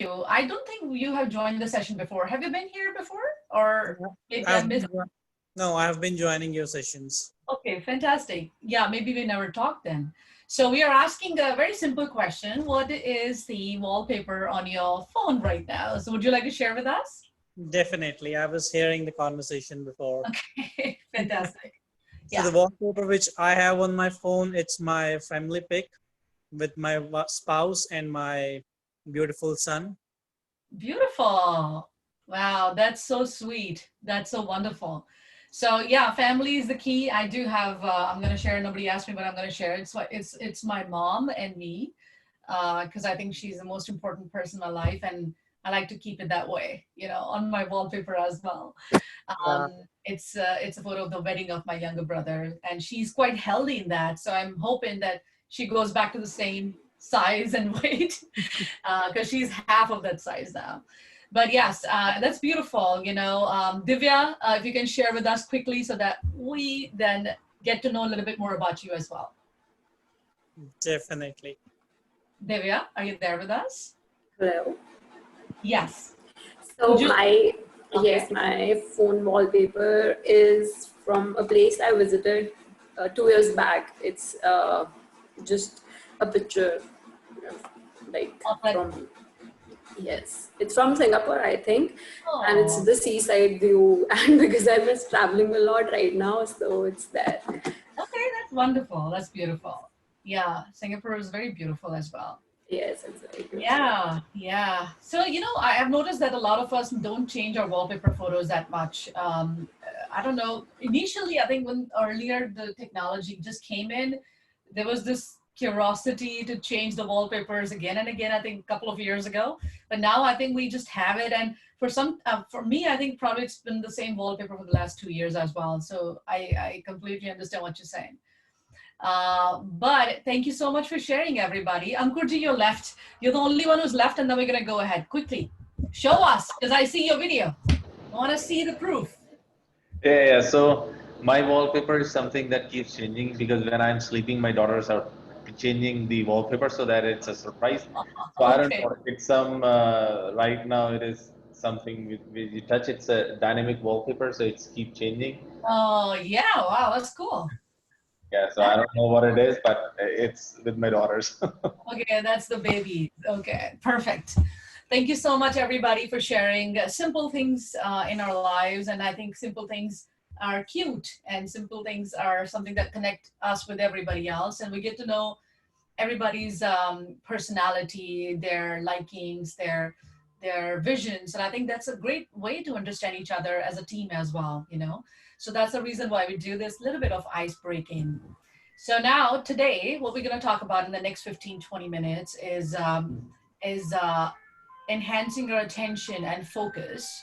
you. I don't think you have joined the session before. Have you been here before? Or maybe I I've missed? no, I have been joining your sessions. Okay, fantastic. Yeah, maybe we never talked then. So we are asking a very simple question. What is the wallpaper on your phone right now? So would you like to share with us? Definitely. I was hearing the conversation before. Okay, fantastic. So Yeah, the wallpaper which I have on my phone, it's my family pic with my spouse and my beautiful son. beautiful. Wow, that's so sweet. That's so wonderful. So yeah, family is the key. I do have. I'm going to share. Nobody asked me, but I'm going to share. It's my mom and me, because I think she's the most important person in my life, and I like to keep it that way. You know, on my wallpaper as well. Yeah. It's a photo of the wedding of my younger brother, and she's quite healthy in that. So I'm hoping that she goes back to the same size and weight, because she's half of that size now. But yes, that's beautiful. You know, Divya, if you can share with us quickly so that we then get to know a little bit more about you as well. Definitely. Divya, are you there with us? Hello. Yes. So Would you? Okay. yes, my phone wallpaper is from a place I visited 2 years back. It's just a picture, like Of that. from, yes, it's from Singapore, I think, and it's Oh, the seaside view. And because I'm just traveling a lot right now, so it's there. okay, that's wonderful. That's beautiful. Yeah, Singapore is very beautiful as well. Yes, it's very beautiful. Yeah, yeah. So, you know, I have noticed that a lot of us don't change our wallpaper photos that much. I don't know. Initially, I think when earlier the technology just came in, there was this curiosity to change the wallpapers again and again, I think a couple of years ago. But now I think we just have it. And for me, I think probably it's been the same wallpaper for the last 2 years as well. So I completely understand what you're saying. But thank you so much for sharing, everybody. Ankurji, you're left. You're the only one who's left, and then we're going to go ahead quickly. Show us, because I see your video. I want to see the proof. Yeah. So my wallpaper is something that keeps changing because when I'm sleeping, my daughters are changing the wallpaper so that it's a surprise. So I don't Okay. know. It's some right now. It is something with you touch. It's a dynamic wallpaper, so it's keep changing. Oh, yeah. Wow, that's cool. Yeah. So I That, don't know what it is, but it's with my daughters. okay, that's the baby. Okay, perfect. Thank you so much, everybody, for sharing simple things in our lives. And I think simple things are cute, and simple things are something that connect us with everybody else. And we get to know everybody's personality, their likings, their visions, and I think that's a great way to understand each other as a team as well. You know, so that's the reason why we do this little bit of ice breaking. So now today, what we're going to talk about in the next 15-20 minutes is enhancing our attention and focus.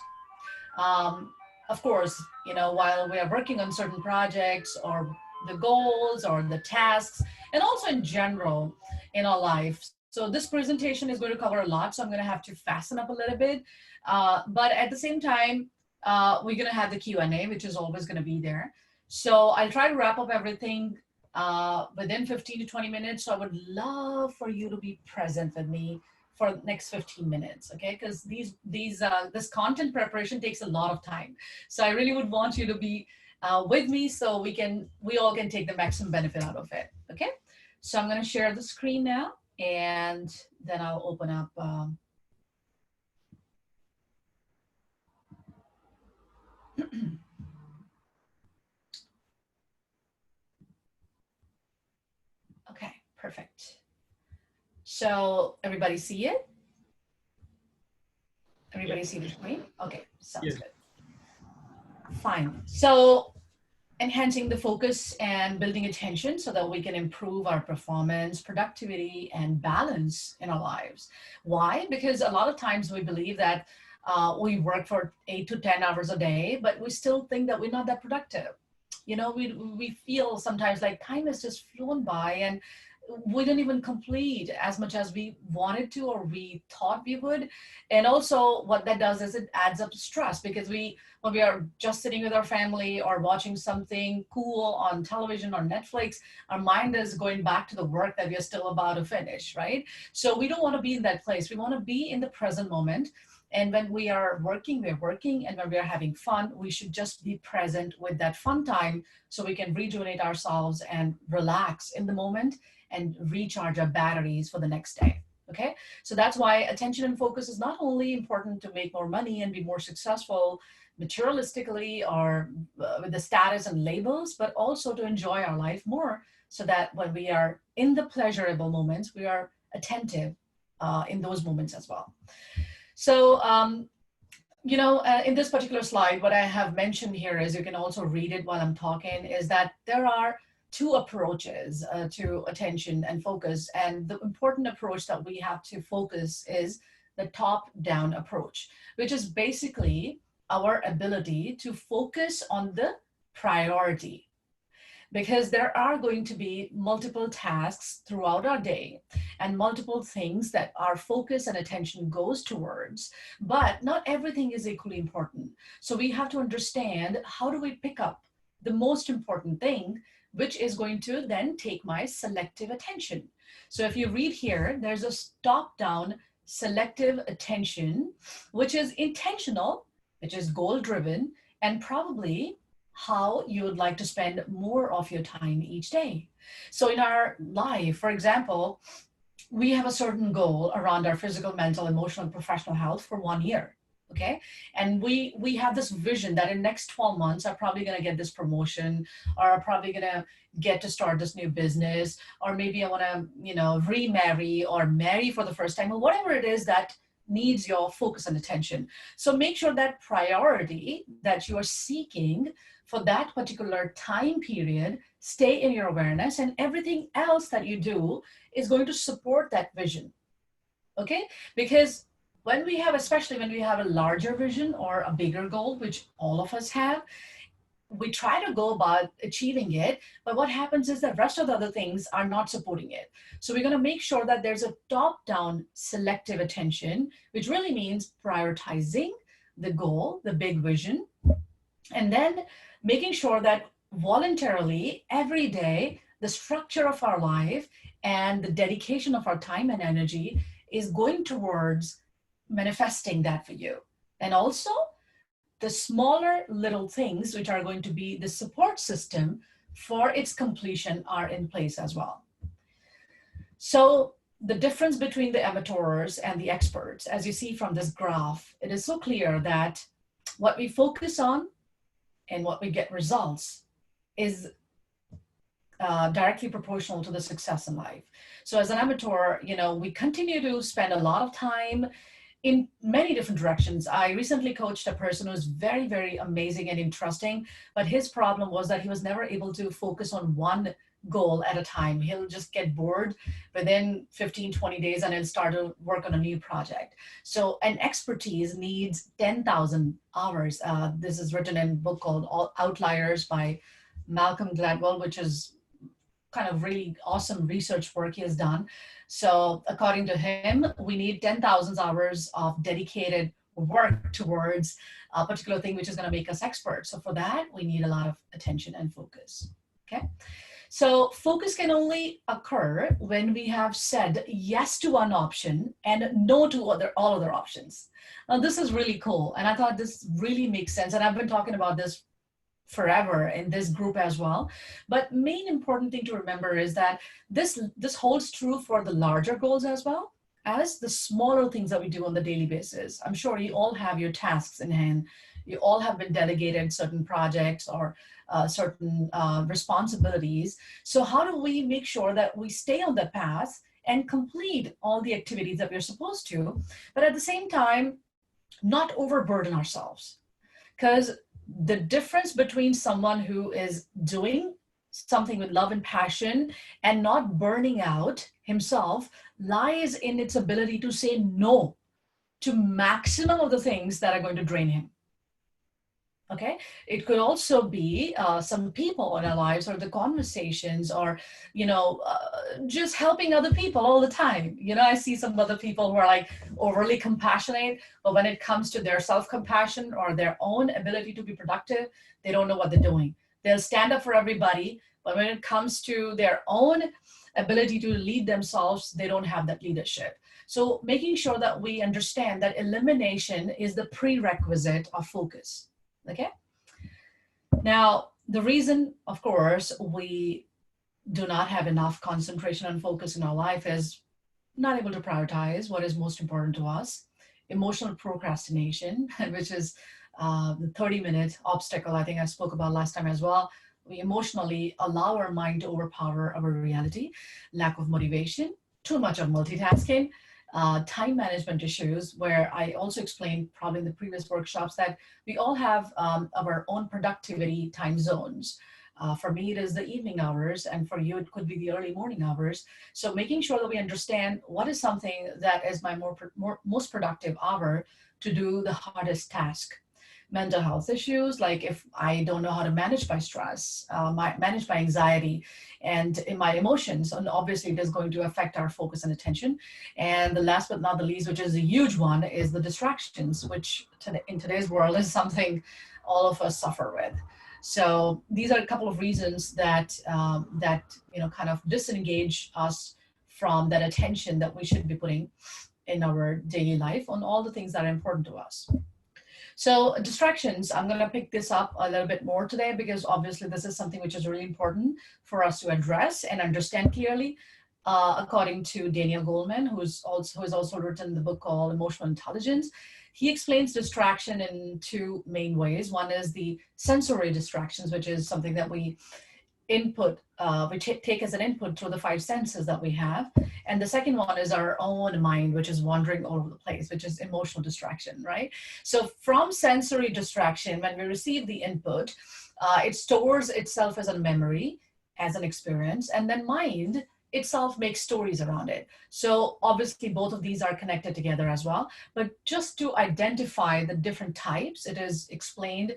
Of course, you know, while we are working on certain projects or the goals or the tasks, and also in general in our life. So this presentation is going to cover a lot, so I'm going to have to fasten up a little bit. But at the same time, we're going to have the Q&A, which is always going to be there. So I'll try to wrap up everything within 15 to 20 minutes. So I would love for you to be present with me for the next 15 minutes, okay? Because this content preparation takes a lot of time. So I really would want you to be with me so we all can take the maximum benefit out of it, okay? So I'm going to share the screen now, and then I'll open up. Okay, perfect. So everybody see it? Everybody see the screen? Okay, sounds good. Fine. So enhancing the focus and building attention so that we can improve our performance, productivity, and balance in our lives. Why? Because a lot of times we believe that we work for 8 to 10 hours a day, but we still think that we're not that productive. You know, we feel sometimes like time has just flown by, and we didn't even complete as much as we wanted to or we thought we would. And also what that does is it adds up to stress, because when we are just sitting with our family or watching something cool on television or Netflix, our mind is going back to the work that we are still about to finish, right? So we don't want to be in that place. We want to be in the present moment. And when we are working, we're working. And when we are having fun, we should just be present with that fun time so we can rejuvenate ourselves and relax in the moment and recharge our batteries for the next day. Okay, so that's why attention and focus is not only important to make more money and be more successful materialistically or with the status and labels, but also to enjoy our life more, so that when we are in the pleasurable moments, we are attentive in those moments as well. So, in this particular slide, what I have mentioned here is, you can also read it while I'm talking, is that there are two approaches to attention and focus. And the important approach that we have to focus is the top-down approach, which is basically our ability to focus on the priority. Because there are going to be multiple tasks throughout our day and multiple things that our focus and attention goes towards, but not everything is equally important. So we have to understand, how do we pick up the most important thing, which is going to then take my selective attention. So if you read here, there's a top-down selective attention, which is intentional, which is goal-driven, and probably how you would like to spend more of your time each day. So in our life, for example, we have a certain goal around our physical, mental, emotional, and professional health for 1 year. Okay. And we have this vision that in next 12 months, I'm probably going to get this promotion, or I'm probably going to get to start this new business, or maybe I want to, remarry or marry for the first time, or whatever it is that needs your focus and attention. So make sure that priority that you are seeking for that particular time period stay in your awareness, and everything else that you do is going to support that vision. Okay? Because when we have, especially when we have a larger vision or a bigger goal, which all of us have, we try to go about achieving it, but what happens is the rest of the other things are not supporting it. So we're going to make sure that there's a top-down selective attention, which really means prioritizing the goal, the big vision, and then making sure that voluntarily every day, the structure of our life and the dedication of our time and energy is going towards manifesting that for you. And also the smaller little things, which are going to be the support system for its completion, are in place as well. So the difference between the amateurs and the experts, as you see from this graph, it is so clear that what we focus on and what we get results is directly proportional to the success in life. So as an amateur, we continue to spend a lot of time in many different directions. I recently coached a person who's very, very amazing and interesting, but his problem was that he was never able to focus on one goal at a time. He'll just get bored within 15, 20 days and he'll start to work on a new project. So an expertise needs 10,000 hours. This is written in a book called Outliers by Malcolm Gladwell, which is kind of really awesome research work he has done. So according to him, we need 10,000 hours of dedicated work towards a particular thing, which is going to make us experts. So for that, we need a lot of attention and focus. Okay. So focus can only occur when we have said yes to one option and no to all other options. Now, this is really cool. And I thought this really makes sense. And I've been talking about this forever in this group as well. But main important thing to remember is that this holds true for the larger goals as well as the smaller things that we do on the daily basis. I'm sure you all have your tasks in hand. You all have been delegated certain projects or certain responsibilities. So how do we make sure that we stay on the path and complete all the activities that we're supposed to, but at the same time, not overburden ourselves? Because the difference between someone who is doing something with love and passion and not burning out himself lies in its ability to say no to maximum of the things that are going to drain him. Okay, it could also be some people in our lives, or the conversations, or just helping other people all the time. I see some other people who are like overly compassionate, but when it comes to their self-compassion or their own ability to be productive, they don't know what they're doing. They'll stand up for everybody, but when it comes to their own ability to lead themselves, they don't have that leadership. So making sure that we understand that elimination is the prerequisite of focus. Okay. Now, the reason, of course, we do not have enough concentration and focus in our life is not able to prioritize what is most important to us. Emotional procrastination, which is the 30-minute obstacle I think I spoke about last time as well. We emotionally allow our mind to overpower our reality. Lack of motivation, too much of multitasking, time management issues, where I also explained probably in the previous workshops that we all have our own productivity time zones. For me, it is the evening hours, and for you, it could be the early morning hours. So making sure that we understand what is something that is my most productive hour to do the hardest task. Mental health issues, like if I don't know how to manage my stress, manage my anxiety and in my emotions, and obviously it is going to affect our focus and attention. And the last but not the least, which is a huge one, is the distractions, which in today's world is something all of us suffer with. So these are a couple of reasons that kind of disengage us from that attention that we should be putting in our daily life on all the things that are important to us. So distractions, I'm going to pick this up a little bit more today, because obviously this is something which is really important for us to address and understand clearly. According to Daniel Goleman, who has also written the book called Emotional Intelligence, he explains distraction in two main ways. One is the sensory distractions, which is something that we take as an input through the five senses that we have. And the second one is our own mind, which is wandering all over the place, which is emotional distraction, right? So from sensory distraction, when we receive the input, it stores itself as a memory, as an experience, and then mind itself makes stories around it. So obviously both of these are connected together as well. But just to identify the different types, it is explained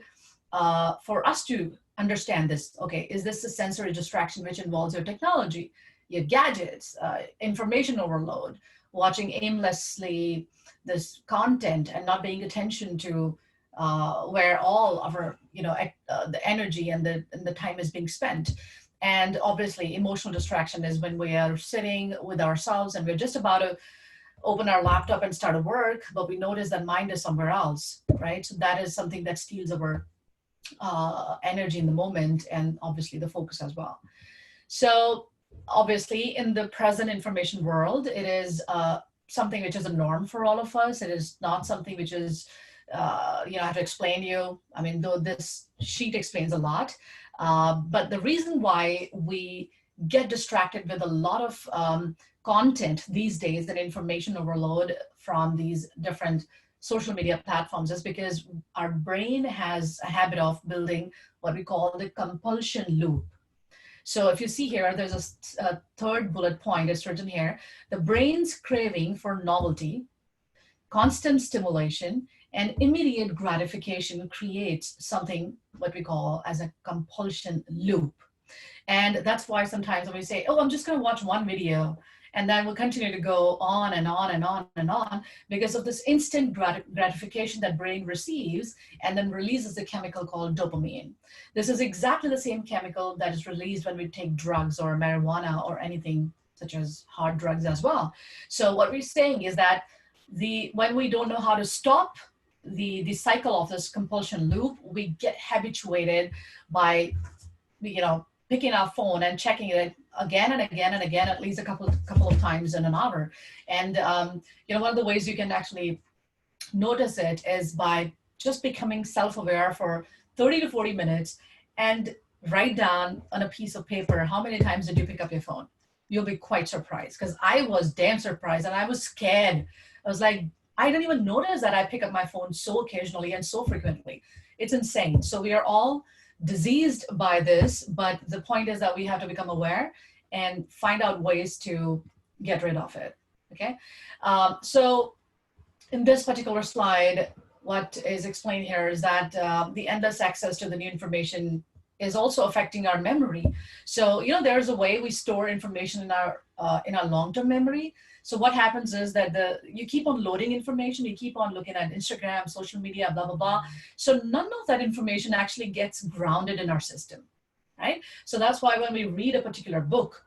for us to understand this. Okay, is this a sensory distraction which involves your technology, your gadgets, information overload, watching aimlessly this content and not paying attention to where all of our, the energy and the time is being spent. And obviously emotional distraction is when we are sitting with ourselves and we're just about to open our laptop and start to work, but we notice that mind is somewhere else, right? So that is something that steals our energy in the moment, and obviously the focus as well. So obviously in the present information world, it is something which is a norm for all of us. It is not something which is, I have to explain to you. I mean, though this sheet explains a lot, but the reason why we get distracted with a lot of content these days and information overload from these different social media platforms is because our brain has a habit of building what we call the compulsion loop. So if you see here, there's a third bullet point, it's written here: the brain's craving for novelty, constant stimulation, and immediate gratification creates something what we call as a compulsion loop. And that's why sometimes when we say, oh, I'm just going to watch one video, and then we'll continue to go on and on and on and on because of this instant gratification that brain receives and then releases a chemical called dopamine. This is exactly the same chemical that is released when we take drugs or marijuana or anything such as hard drugs as well. So what we're saying is that when we don't know how to stop the cycle of this compulsion loop, we get habituated by picking our phone and checking it again and again and again, at least a couple of times in an hour. And one of the ways you can actually notice it is by just becoming self-aware for 30 to 40 minutes and write down on a piece of paper how many times did you pick up your phone. You'll be quite surprised, because I was damn surprised and I was scared. I was like, I didn't even notice that I pick up my phone so occasionally and so frequently. It's insane. So we are all diseased by this, but the point is that we have to become aware and find out ways to get rid of it. Okay. So in this particular slide, what is explained here is that the endless access to the new information is also affecting our memory. So, you know, there's a way we store information in our long-term memory. So what happens is that you keep on loading information, you keep on looking at Instagram, social media, blah, blah, blah. So none of that information actually gets grounded in our system, right? So that's why when we read a particular book,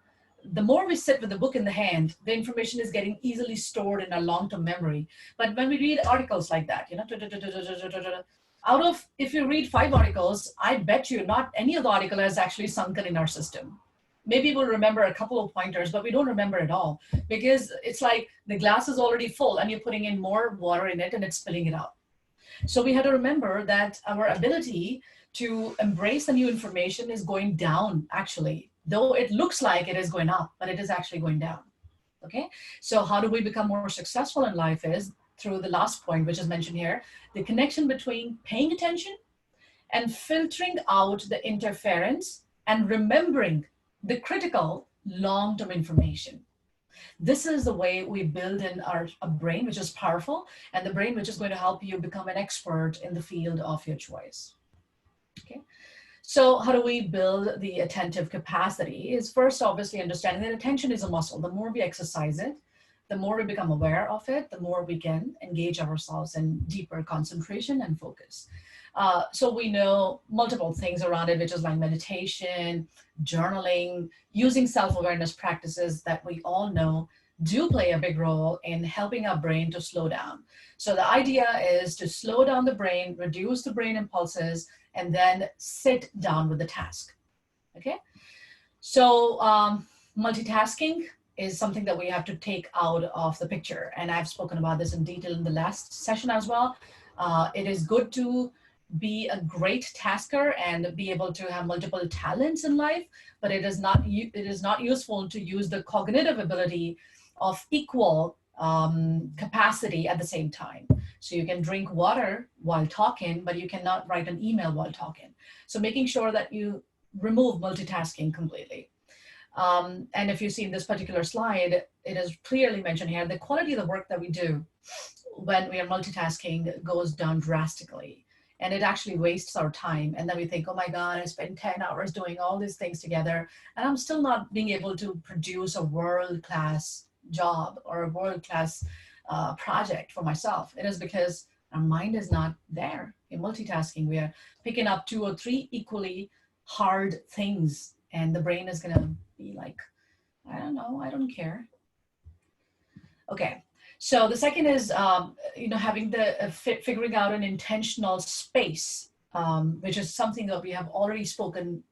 the more we sit with the book in the hand, the information is getting easily stored in our long-term memory. But when we read articles like that, you know, out of, if you read 5 articles, I bet you not any of the article has actually sunken in our system. Maybe we'll remember a couple of pointers, but we don't remember it all, because it's like the glass is already full and you're putting in more water in it and it's spilling it out. So we had to remember that our ability to embrace the new information is going down, actually, though it looks like it is going up, but it is actually going down. Okay, so how do we become more successful in life is through the last point, which is mentioned here, the connection between paying attention and filtering out the interference and remembering the critical long-term information. This is the way we build in a brain which is powerful, and the brain which is going to help you become an expert in the field of your choice. Okay. So how do we build the attentive capacity is first obviously understanding that attention is a muscle. The more we exercise it, the more we become aware of it, the more we can engage ourselves in deeper concentration and focus. So we know multiple things around it, which is like meditation, journaling, using self-awareness practices that we all know do play a big role in helping our brain to slow down. So the idea is to slow down the brain, reduce the brain impulses, and then sit down with the task. Okay. So multitasking is something that we have to take out of the picture. And I've spoken about this in detail in the last session as well. It is good to be a great tasker and be able to have multiple talents in life, but it is not useful to use the cognitive ability of equal capacity at the same time. So you can drink water while talking, but you cannot write an email while talking. So making sure that you remove multitasking completely. And if you see in this particular slide, it is clearly mentioned here, the quality of the work that we do when we are multitasking goes down drastically. And it actually wastes our time. And then we think, oh my God, I spent 10 hours doing all these things together, and I'm still not being able to produce a world-class job or a world-class project for myself. It is because our mind is not there. In multitasking, we are picking up 2 or 3 equally hard things, and the brain is gonna be like, I don't know, I don't care. Okay. So the second is, having the figuring out an intentional space, which is something that we have already spoken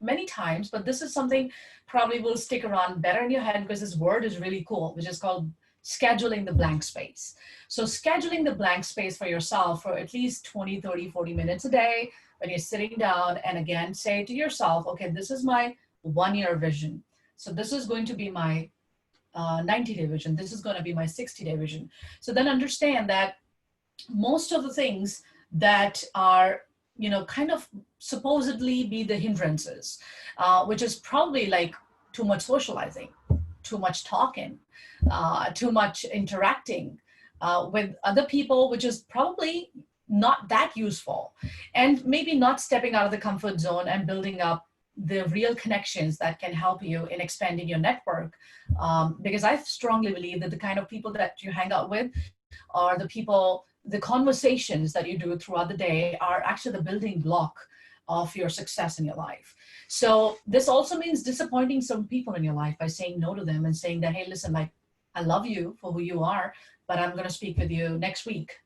many times, but this is something probably will stick around better in your head because this word is really cool, which is called scheduling the blank space. So scheduling the blank space for yourself for at least 20, 30, 40 minutes a day when you're sitting down, and again, say to yourself, okay, this is my 1-year vision. So this is going to be my 90-day vision. This is going to be my 60-day vision. So then understand that most of the things that are, kind of supposedly be the hindrances, which is probably like too much socializing, too much talking, too much interacting with other people, which is probably not that useful, and maybe not stepping out of the comfort zone and building up the real connections that can help you in expanding your network. Because I strongly believe that the kind of people that you hang out with are the conversations that you do throughout the day are actually the building block of your success in your life. So this also means disappointing some people in your life by saying no to them and saying that, hey, listen, like, I love you for who you are, but I'm going to speak with you next week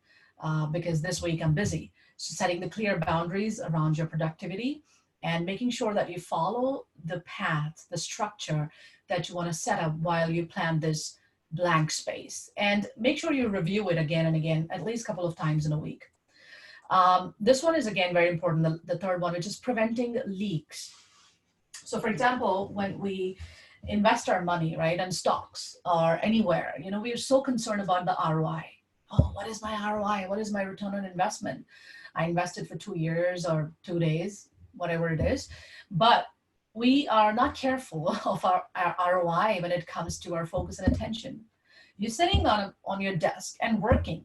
because this week I'm busy. So setting the clear boundaries around your productivity and making sure that you follow the path, the structure that you want to set up while you plan this blank space. And make sure you review it again and again, at least a couple of times in a week. This one is, again, very important, the third one, which is preventing leaks. So for example, when we invest our money, right, in stocks or anywhere, we are so concerned about the ROI. Oh, what is my ROI? What is my return on investment? I invested for 2 years or 2 days, whatever it is, but we are not careful of our ROI when it comes to our focus and attention. You're sitting on your desk and working,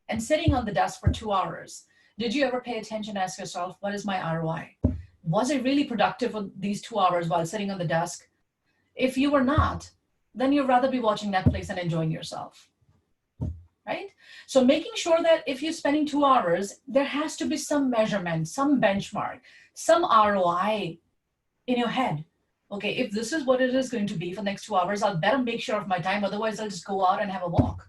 and sitting on the desk for 2 hours, did you ever pay attention, ask yourself, what is my ROI? Was I really productive for these 2 hours while sitting on the desk? If you were not, then you'd rather be watching Netflix and enjoying yourself, right? So making sure that if you're spending 2 hours, there has to be some measurement, some benchmark, some ROI in your head. Okay, if this is what it is going to be for the next 2 hours, I'll better make sure of my time. Otherwise, I'll just go out and have a walk.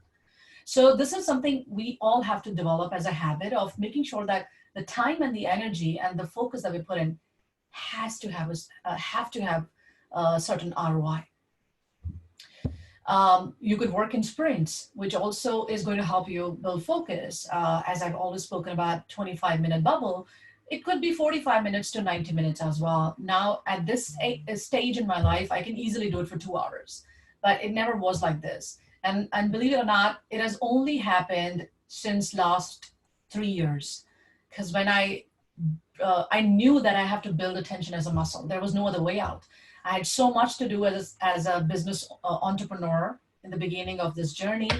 So this is something we all have to develop as a habit of making sure that the time and the energy and the focus that we put in has to have a certain ROI. You could work in sprints, which also is going to help you build focus. As I've always spoken about 25-minute bubble, it could be 45 minutes to 90 minutes as well. Now, at this stage in my life, I can easily do it for 2 hours, but it never was like this. And believe it or not, it has only happened since last 3 years. Because when I knew that I have to build attention as a muscle. There was no other way out. I had so much to do as a business entrepreneur in the beginning of this journey.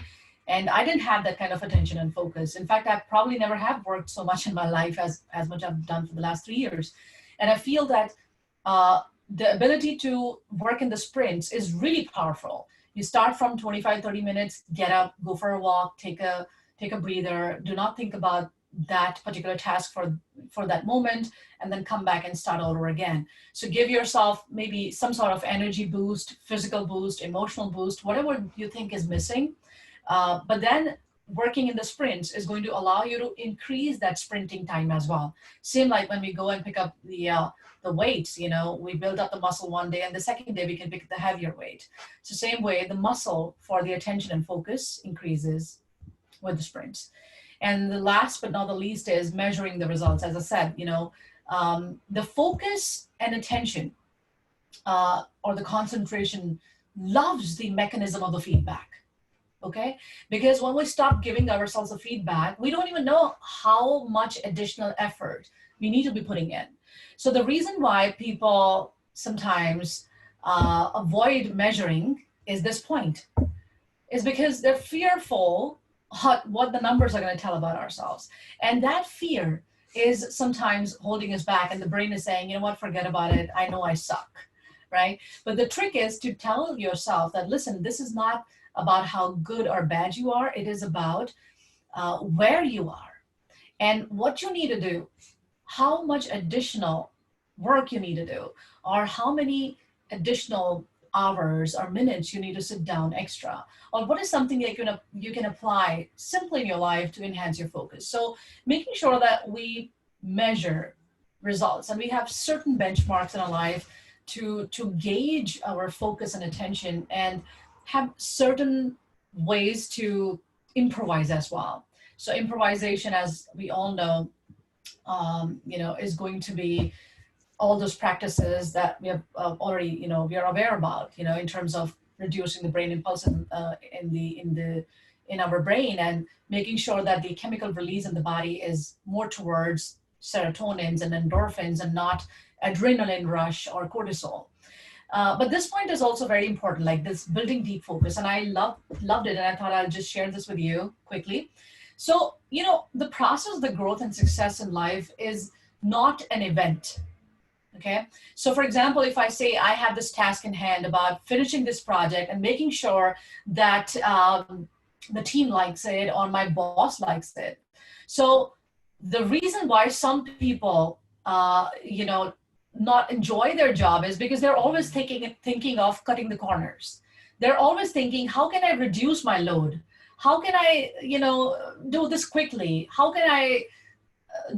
And I didn't have that kind of attention and focus. In fact, I probably never have worked so much in my life as much I've done for the last 3 years. And I feel that the ability to work in the sprints is really powerful. You start from 25, 30 minutes, get up, go for a walk, take a breather. Do not think about that particular task for that moment, and then come back and start over again. So give yourself maybe some sort of energy boost, physical boost, emotional boost, whatever you think is missing. But then working in the sprints is going to allow you to increase that sprinting time as well. Same like when we go and pick up the weights, we build up the muscle one day and the second day we can pick up the heavier weight. So same way, the muscle for the attention and focus increases with the sprints. And the last but not the least is measuring the results. As I said, the focus and attention or the concentration loves the mechanism of the feedback. Okay, because when we stop giving ourselves a feedback, we don't even know how much additional effort we need to be putting in. So the reason why people sometimes avoid measuring is this point, is because they're fearful what the numbers are going to tell about ourselves. And that fear is sometimes holding us back, and the brain is saying, you know what, forget about it. I know I suck, right? But the trick is to tell yourself that, listen, this is not about how good or bad you are. It is about where you are and what you need to do, how much additional work you need to do, or how many additional hours or minutes you need to sit down extra, or what is something that you can apply simply in your life to enhance your focus. So making sure that we measure results and we have certain benchmarks in our life to gauge our focus and attention, and have certain ways to improvise as well. So improvisation, as we all know, is going to be all those practices that we have already, we are aware about, in terms of reducing the brain impulse in our brain, and making sure that the chemical release in the body is more towards serotonins and endorphins and not adrenaline rush or cortisol. But this point is also very important, like this building deep focus. And I loved it. And I thought I'll just share this with you quickly. So, the process, the growth and success in life is not an event. Okay. So for example, if I say I have this task in hand about finishing this project and making sure that the team likes it or my boss likes it. So the reason why some people, not enjoy their job is because they're always thinking of cutting the corners. They're always thinking, how can I reduce my load? How can I, do this quickly? How can I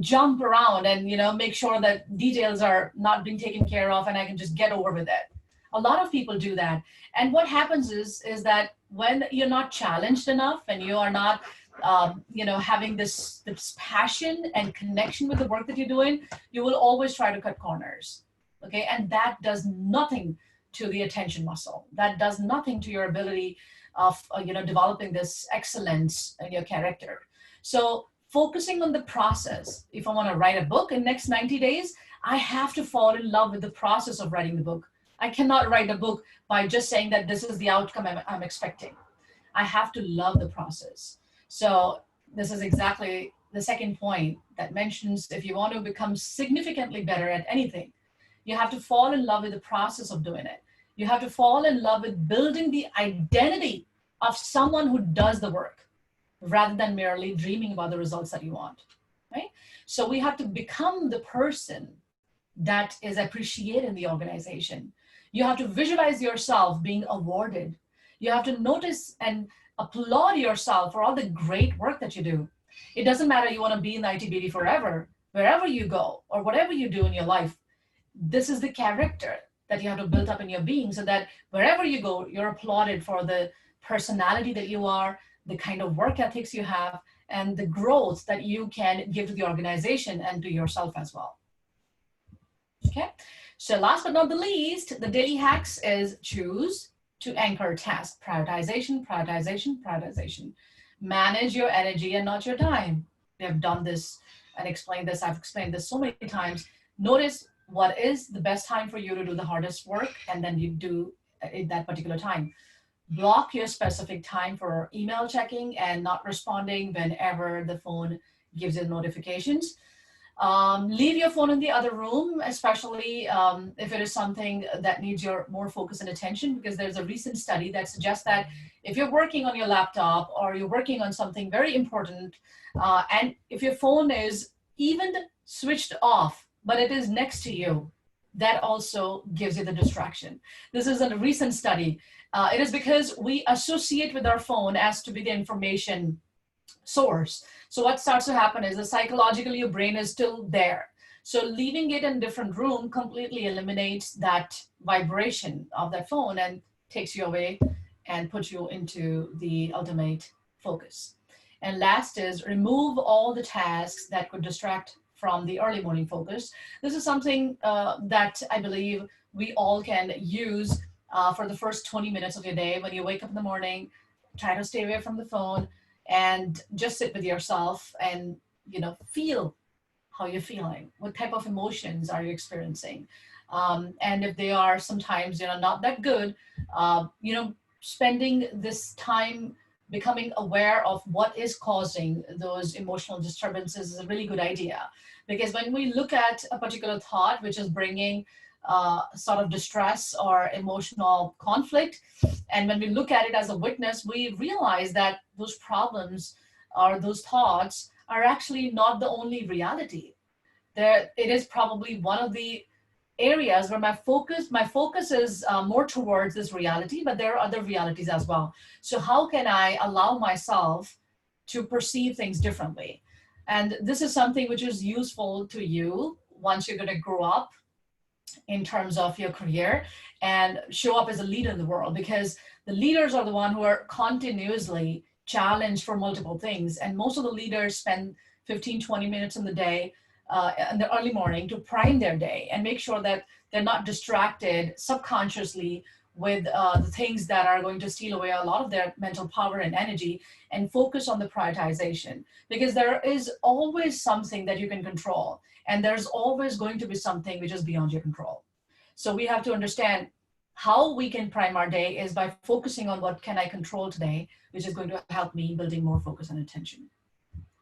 jump around and, make sure that details are not being taken care of and I can just get over with it? A lot of people do that. And what happens is that when you're not challenged enough and you are not, having this passion and connection with the work that you're doing, you will always try to cut corners. Okay. And that does nothing to the attention muscle. That does nothing to your ability of, developing this excellence in your character. So focusing on the process. If I want to write a book in next 90 days, I have to fall in love with the process of writing the book. I cannot write a book by just saying that this is the outcome I'm expecting. I have to love the process. So this is exactly the second point that mentions if you want to become significantly better at anything, you have to fall in love with the process of doing it. You have to fall in love with building the identity of someone who does the work rather than merely dreaming about the results that you want, right? So we have to become the person that is appreciated in the organization. You have to visualize yourself being awarded. You have to notice and applaud yourself for all the great work that you do. It doesn't matter you want to be in the ITBD forever, wherever you go or whatever you do in your life, this is the character that you have to build up in your being so that wherever you go, you're applauded for the personality that you are, the kind of work ethics you have, and the growth that you can give to the organization and to yourself as well. Okay, so last but not the least, the daily hacks is choose to anchor task. Prioritization, prioritization, prioritization. Manage your energy and not your time. We have done this and explained this. I've explained this so many times. Notice what is the best time for you to do the hardest work, and then you do it that particular time. Block your specific time for email checking and not responding whenever the phone gives you notifications. Leave your phone in the other room, especially if it is something that needs your more focus and attention, because there's a recent study that suggests that if you're working on your laptop or you're working on something very important, and if your phone is even switched off, but it is next to you, that also gives you the distraction. This is a recent study. It is because we associate with our phone as to be the information source. So what starts to happen is that psychologically your brain is still there. So leaving it in a different room completely eliminates that vibration of that phone and takes you away and puts you into the ultimate focus. And last is remove all the tasks that could distract from the early morning focus. This is something that I believe we all can use for the first 20 minutes of your day. When you wake up in the morning, try to stay away from the phone and just sit with yourself and, you know, feel how you're feeling. What type of emotions are you experiencing? And if they are sometimes, you know, not that good, you know, spending this time becoming aware of what is causing those emotional disturbances is a really good idea. Because when we look at a particular thought, which is bringing sort of distress or emotional conflict, and when we look at it as a witness, we realize that those problems or those thoughts are actually not the only reality. It is probably one of the areas where my focus is more towards this reality, but there are other realities as well. So how can I allow myself to perceive things differently? And this is something which is useful to you once you're going to grow up in terms of your career and show up as a leader in the world, because the leaders are the one who are continuously challenged for multiple things. And most of the leaders spend 15-20 minutes in the day in the early morning to prime their day and make sure that they're not distracted subconsciously with the things that are going to steal away a lot of their mental power and energy, and focus on the prioritization, because there is always something that you can control, and there's always going to be something which is beyond your control. So we have to understand how we can prime our day is by focusing on what can I control today, which is going to help me building more focus and attention.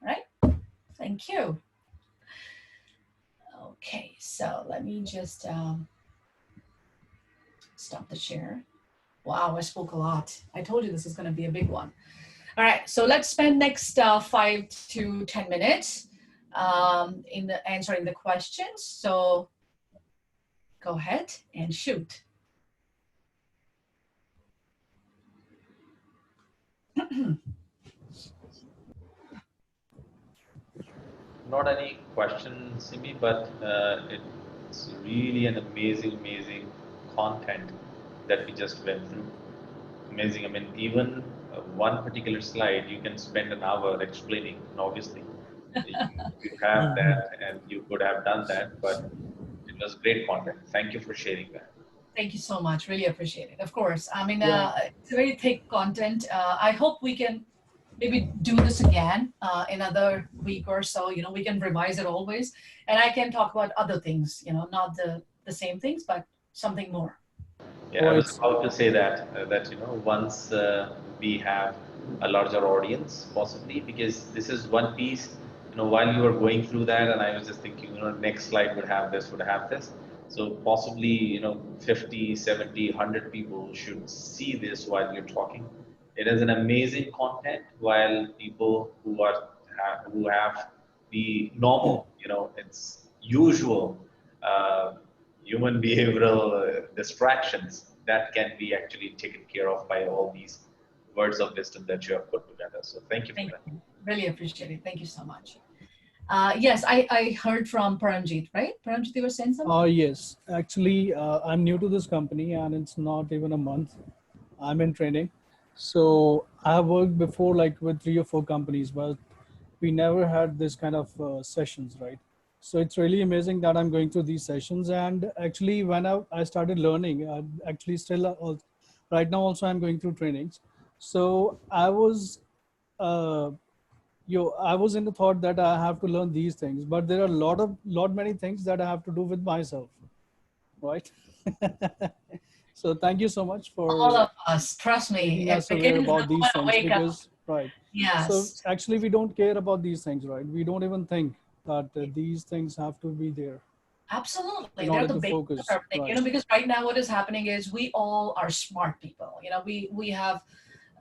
All right, thank you. Okay, so let me just stop the share. Wow, I spoke a lot. I told you this is going to be a big one. All right, so let's spend next 5 to 10 minutes in answering the questions. So go ahead and shoot. Not any question, Simi, but it's really an amazing content that we just went through. Amazing. I mean, even one particular slide, you can spend an hour explaining. And obviously, you have that, and you could have done that, but it was great content. Thank you for sharing that. Thank you so much. Really appreciate it. Of course. I mean, it's very thick content. I hope we can maybe do this again in another week or so. You know, we can revise it always, and I can talk about other things. You know, not the same things, but something more. Yeah, I was about to say that you know, once we have a larger audience possibly, because this is one piece, while you were going through that, and I was just thinking, next slide would have this, would have this. So possibly, 50, 70, 100 people should see this while you're talking. It is an amazing content, while people who have the normal, it's usual human behavioral distractions that can be actually taken care of by all these words of wisdom that you have put together. So thank you for Thank that. you. Really appreciate it. Thank you so much. Yes, I heard from Paramjit, right? Paramjit, you were saying something? Yes, actually, I'm new to this company and it's not even a month. I'm in training. So I have worked before like with 3 or 4 companies, but we never had this kind of sessions, right? So it's really amazing that I'm going through these sessions. And actually, when I started learning, actually still right now also I'm going through trainings. So uh, I was in the thought that I have to learn these things, but there are lot many things that I have to do with myself, right? So thank you so much All for of us, trust me, making it us aware begins the about these moment I things wake up. because, right. So Yes. actually we don't care about these things, right? We don't even think that these things have to be there Absolutely. in They're order the to basics of focus, everything, right? because right now what is happening is we all are smart people. We have,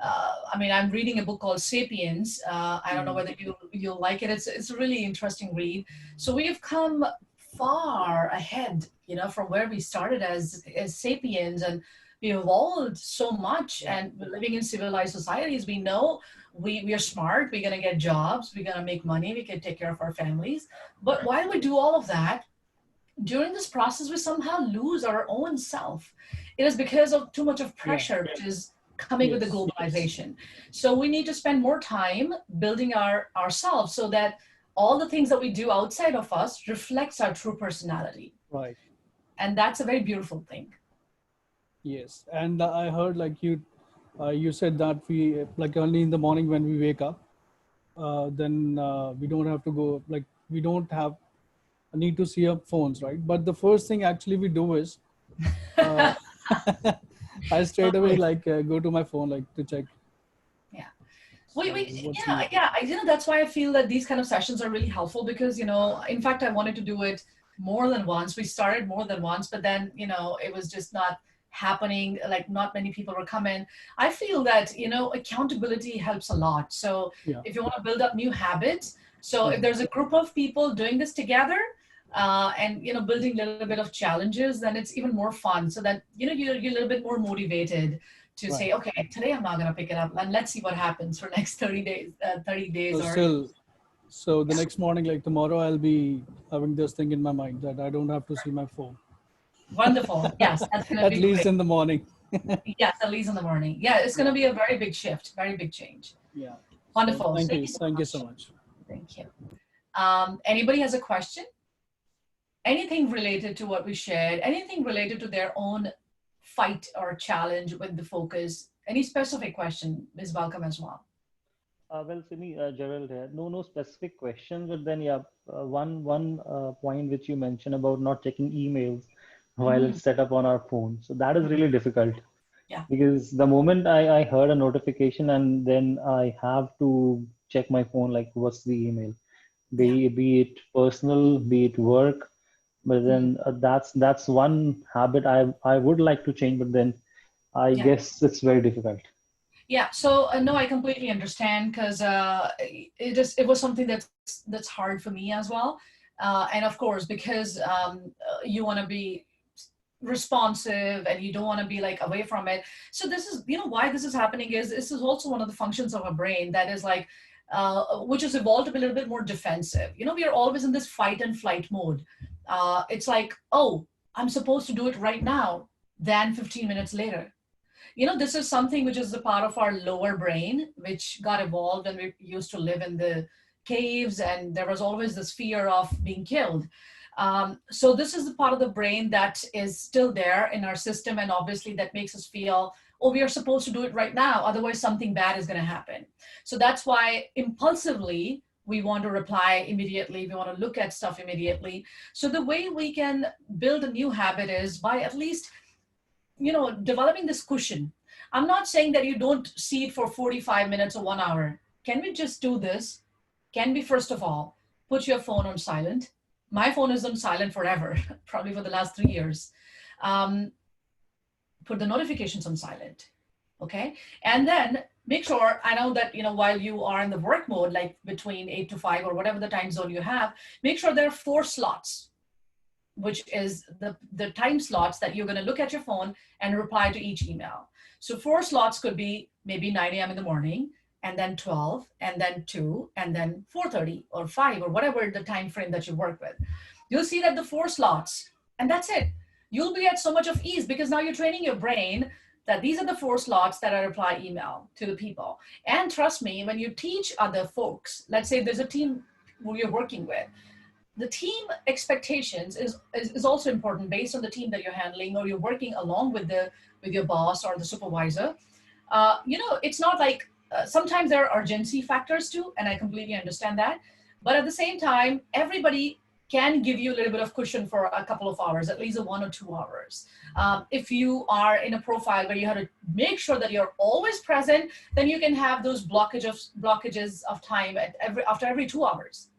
I mean, I'm reading a book called Sapiens. I don't know whether you'll like it. It's a really interesting read. So we have come far ahead, from where we started as sapiens, and we evolved so much. And living in civilized societies, we know we are smart. We're gonna get jobs. We're gonna make money. We can take care of our families. But while we do all of that, during this process, we somehow lose our own self. It is because of too much of Yeah. pressure, which is coming with the Yes. globalization. So we need to spend more time building ourselves so that all the things that we do outside of us reflects our true personality. Right. And that's a very beautiful thing. Yes. And I heard like you said that we like only in the morning when we wake up, then we don't have to go like we don't have a need to see our phones, right? But the first thing actually we do is uh, I straight away Totally. like go to my phone like to check. Yeah. So what's new? That's why I feel that these kind of sessions are really helpful, because, in fact, I wanted to do it more than once. We started more than once, but then, it was just not happening. Like, not many people were coming. I feel that, accountability helps a lot. So Yeah. if you want to build up new habits, so if there's a group of people doing this together, and building a little bit of challenges, then it's even more fun, so that you're a little bit more motivated to Right. say, okay, today I'm not going to pick it up, and let's see what happens for next 30 days So or still, so the next morning, like tomorrow, I'll be having this thing in my mind that I don't have to see my phone. wonderful. Yes, that's going to At be least great. in the morning. Yes, at least in the morning. Yeah, it's going to be a very big shift, very big change. Yeah. Wonderful. So Thank you so thank you much. so much. Thank you. Anybody has a question? Anything related to what we shared? Anything related to their own fight or challenge with the focus? Any specific question is welcome as well. Well, Simi, Gerald here. No specific questions, but then yeah, one point which you mentioned about not checking emails while it's set up on our phone. So that is really difficult. Yeah. Because the moment I heard a notification and then I have to check my phone, like what's the email, be it personal, be it work, but then that's one habit I would like to change, but then I guess it's very difficult. Yeah, so no, I completely understand, because it was something that's hard for me as well, and of course, because you want to be responsive and you don't want to be like away from it. So this is, why this is happening is this is also one of the functions of our brain that is like, which has evolved to be a little bit more defensive. We are always in this fight and flight mode. It's like, oh, I'm supposed to do it right now than 15 minutes later. This is something which is a part of our lower brain, which got evolved when we used to live in the caves, and there was always this fear of being killed. So this is the part of the brain that is still there in our system, and obviously that makes us feel, oh, we are supposed to do it right now, otherwise something bad is going to happen. So that's why impulsively we want to reply immediately, we want to look at stuff immediately. So the way we can build a new habit is by at least developing this cushion. I'm not saying that you don't see it for 45 minutes or 1 hour. Can we just do this? Can we, first of all, put your phone on silent? My phone is on silent forever, probably for the last 3 years. Put the notifications on silent, okay? And then make sure, I know that, while you are in the work mode, like between 8 to 5 or whatever the time zone you have, make sure there are 4 slots, which is the time slots that you're going to look at your phone and reply to each email. So 4 slots could be maybe 9 a.m. in the morning, and then 12, and then 2, and then 4:30 or 5, or whatever the time frame that you work with. You'll see that the 4 slots, and that's it. You'll be at so much of ease because now you're training your brain that these are the 4 slots that I reply email to the people. And trust me, when you teach other folks, let's say there's a team who you're working with, the team expectations is also important based on the team that you're handling, or you're working along with your boss or the supervisor. It's not like sometimes there are urgency factors too, and I completely understand that. But at the same time, everybody can give you a little bit of cushion for a couple of hours, at least 1 or 2 hours. If you are in a profile where you have to make sure that you're always present, then you can have those blockages of time after every 2 hours.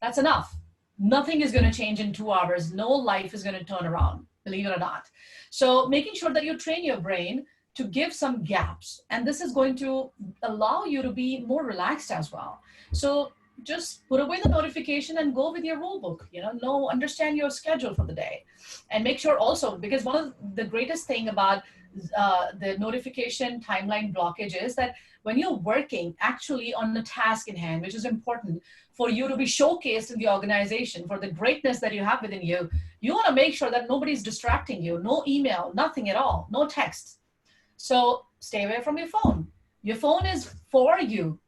That's enough. Nothing is going to change in 2 hours. No life is going to turn around, believe it or not. So making sure that you train your brain to give some gaps, and this is going to allow you to be more relaxed as well. So just put away the notification and go with your rule book, understand your schedule for the day. And make sure also, because one of the greatest thing about the notification timeline blockage is that when you're working actually on the task in hand, which is important for you to be showcased in the organization for the greatness that you have within you, you want to make sure that nobody's distracting you. No email, nothing at all, no text. So stay away from your phone. Your phone is for you,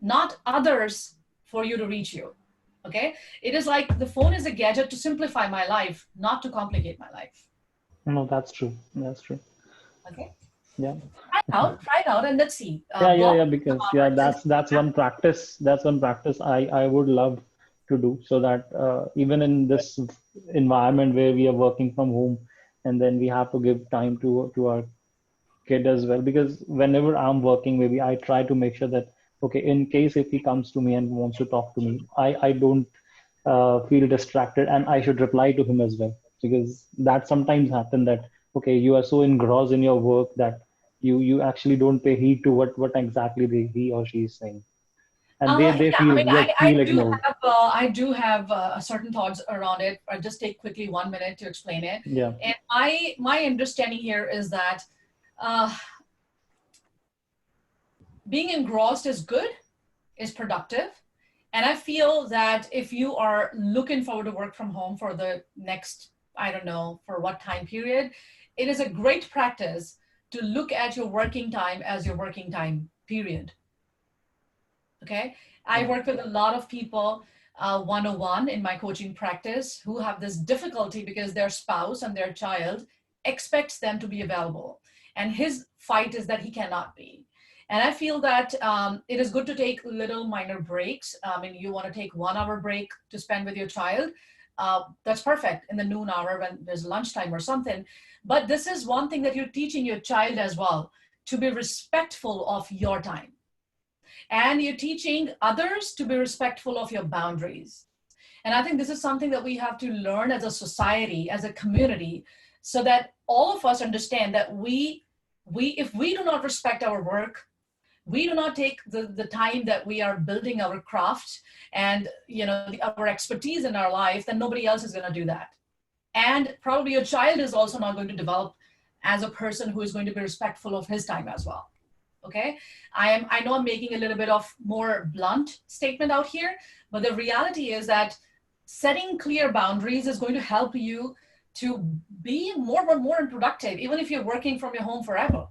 not others for you to reach you. Okay? It is like the phone is a gadget to simplify my life, not to complicate my life. No, that's true. That's true. Okay? Yeah. Try it out and let's see. Because that's one practice. That's one practice I would love to do, so that even in this environment where we are working from home, and then we have to give time to our kid as well, because whenever I'm working, maybe I try to make sure that, okay, in case if he comes to me and wants to talk to me, I don't feel distracted, and I should reply to him as well, because that sometimes happen that, okay, you are so engrossed in your work that you actually don't pay heed to what exactly he or she is saying, and they feel ignored. I do have certain thoughts around it. I'll just take quickly 1 minute to explain it. Yeah. And my understanding here is that being engrossed is good, is productive. And I feel that if you are looking forward to work from home for the next, I don't know, for what time period, it is a great practice to look at your working time as your working time, period. Okay? I work with a lot of people one-on-one in my coaching practice who have this difficulty because their spouse and their child expects them to be available. And his fight is that he cannot be. And I feel that it is good to take little minor breaks. You want to take 1 hour break to spend with your child. That's perfect in the noon hour when there's lunchtime or something. But this is one thing that you're teaching your child as well, to be respectful of your time. And you're teaching others to be respectful of your boundaries. And I think this is something that we have to learn as a society, as a community, so that all of us understand that if we do not respect our work, we do not take the time that we are building our craft and our expertise in our life, then nobody else is going to do that. And probably your child is also not going to develop as a person who is going to be respectful of his time as well. Okay, I know I'm making a little bit of more blunt statement out here, but the reality is that setting clear boundaries is going to help you to be more productive, even if you're working from your home forever.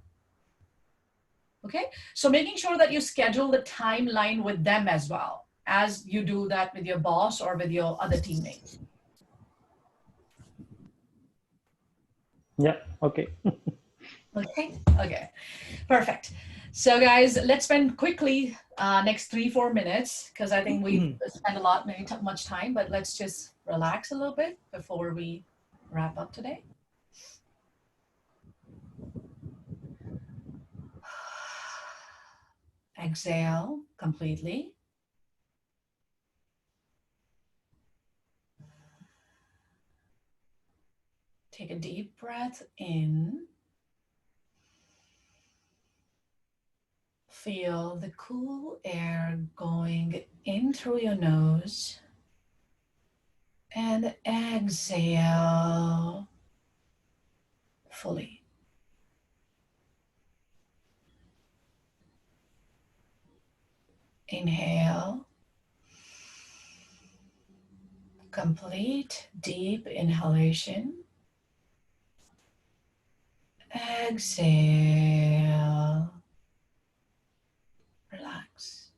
Okay, so making sure that you schedule the timeline with them as well as you do that with your boss or with your other teammates. Yeah, okay. Okay, perfect. So guys, let's spend quickly next 3-4 minutes, because I think we spend much time, but let's just relax a little bit before we wrap up today. Exhale completely. Take a deep breath in. Feel the cool air going in through your nose. And exhale fully. Inhale. Complete deep inhalation. Exhale. Relax.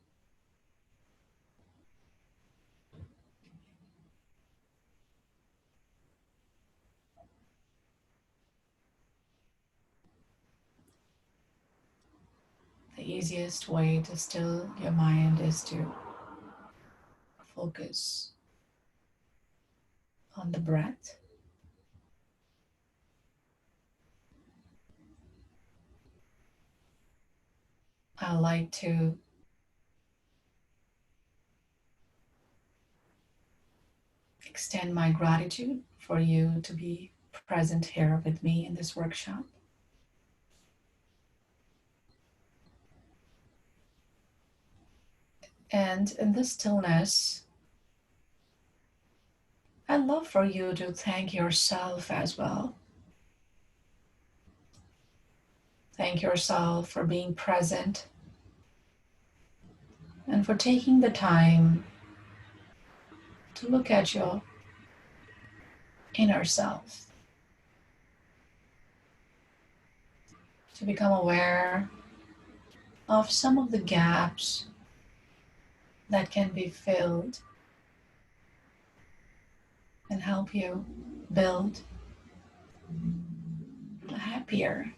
The easiest way to still your mind is to focus on the breath. I like to extend my gratitude for you to be present here with me in this workshop. And in this stillness, I'd love for you to thank yourself as well. Thank yourself for being present and for taking the time to look at your inner self, to become aware of some of the gaps that can be filled and help you build a happier,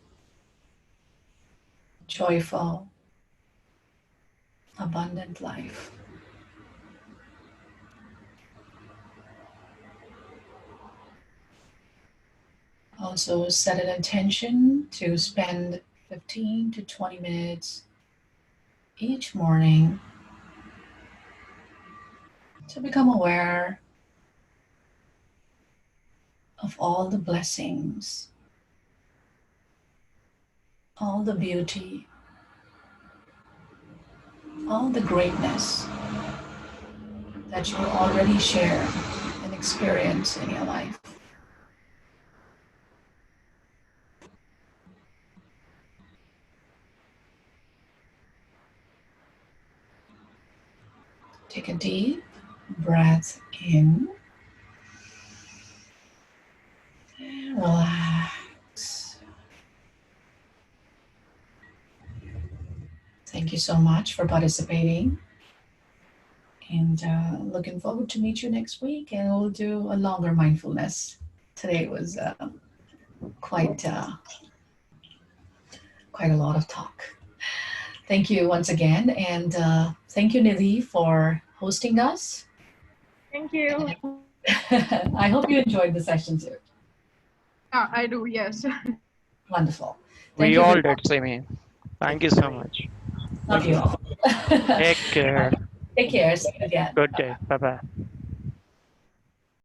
joyful, abundant life. Also set an intention to spend 15 to 20 minutes each morning to become aware of all the blessings, all the beauty, all the greatness that you already share and experience in your life. Take a deep breath in and relax. Thank you so much for participating, and looking forward to meet you next week, and we'll do a longer mindfulness. Today was quite a lot of talk. Thank you once again, and thank you, Nidhi, for hosting us. Thank you. I hope you enjoyed the session too. I do, yes. Wonderful. Thank We you. all did, Simi. Thank you so much. Love you all. Take care. Take care. See you again. Good day. Bye bye.